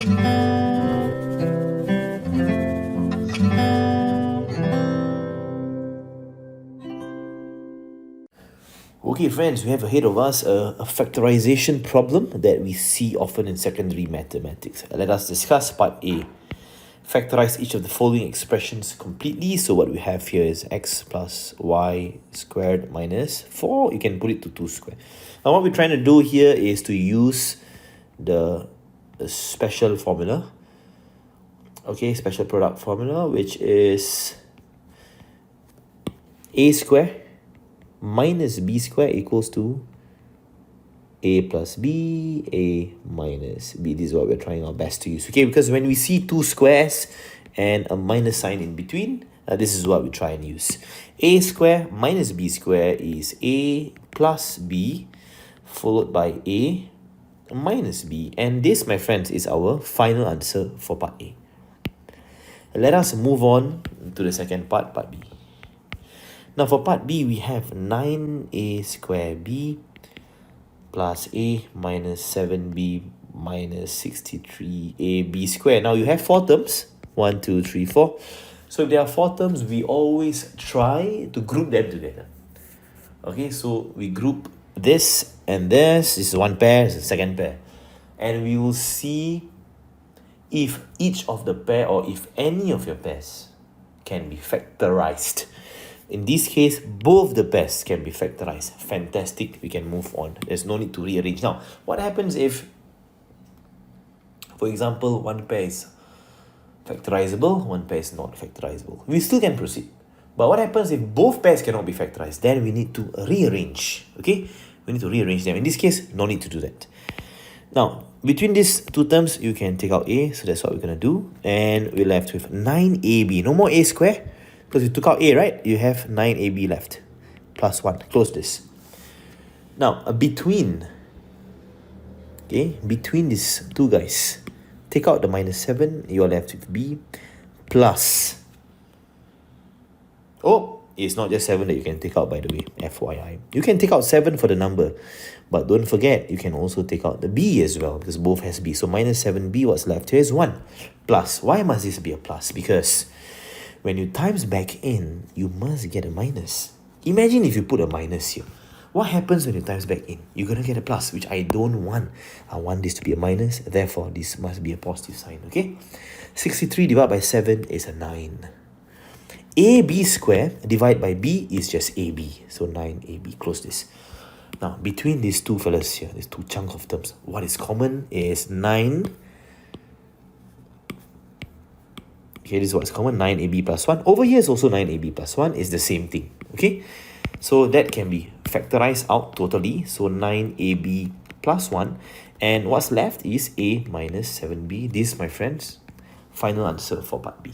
Okay friends, we have ahead of us a factorization problem that we see often in secondary mathematics. Let us discuss part A. Factorize each of the following expressions completely. So what we have here is x plus y squared minus 4. You can put it to 2 squared. Now what we're trying to do here is to use the special formula. Okay, special product formula, which is a square minus b square equals to a plus b, a minus b. This is what we're trying our best to use. Okay, because when we see two squares and a minus sign in between, this is what we try and use. A square minus b square is a plus b followed by a minus b. And this, my friends, is our final answer for part A. Let us move on to the second part, part B. Now for part B, we have 9a square b plus a minus 7b minus 63ab square. Now you have 4 terms, 1, 2, 3, 4. So if there are 4 terms, we always try to group them together. Okay, so we group this and this. This is one pair, this is the second pair. And we will see if each of the pair or if any of your pairs can be factorized. In this case, both the pairs can be factorized. Fantastic, we can move on. There's no need to rearrange. Now, what happens if, for example, one pair is factorizable, one pair is not factorizable? We still can proceed. But what happens if both pairs cannot be factorized? Then we need to rearrange. Okay? We need to rearrange them. In this case, no need to do that. Now, between these two terms, you can take out a. So that's what we're going to do. And we're left with 9ab. No more a square. Because you took out a, right? You have 9ab left. Plus 1. Close this. Now, between these two guys, take out the minus 7. You are left with b plus. Oh, it's not just 7 that you can take out, by the way. FYI. You can take out 7 for the number. But don't forget, you can also take out the b as well. Because both has b. So minus 7b, what's left here is 1. Plus. Why must this be a plus? Because when you times back in, you must get a minus. Imagine if you put a minus here. What happens when you times back in? You're going to get a plus, which I don't want. I want this to be a minus. Therefore, this must be a positive sign. Okay? 63 divided by 7 is a 9. AB square divided by b is just AB. So 9AB. Close this. Now, between these two fellas here, these two chunks of terms, what is common is 9. Okay, this is what's common, 9ab plus 1. Over here is also 9ab plus 1. Is the same thing. Okay? So that can be factorized out totally. So 9ab plus 1. And what's left is a minus 7b. This, my friends, final answer for part B.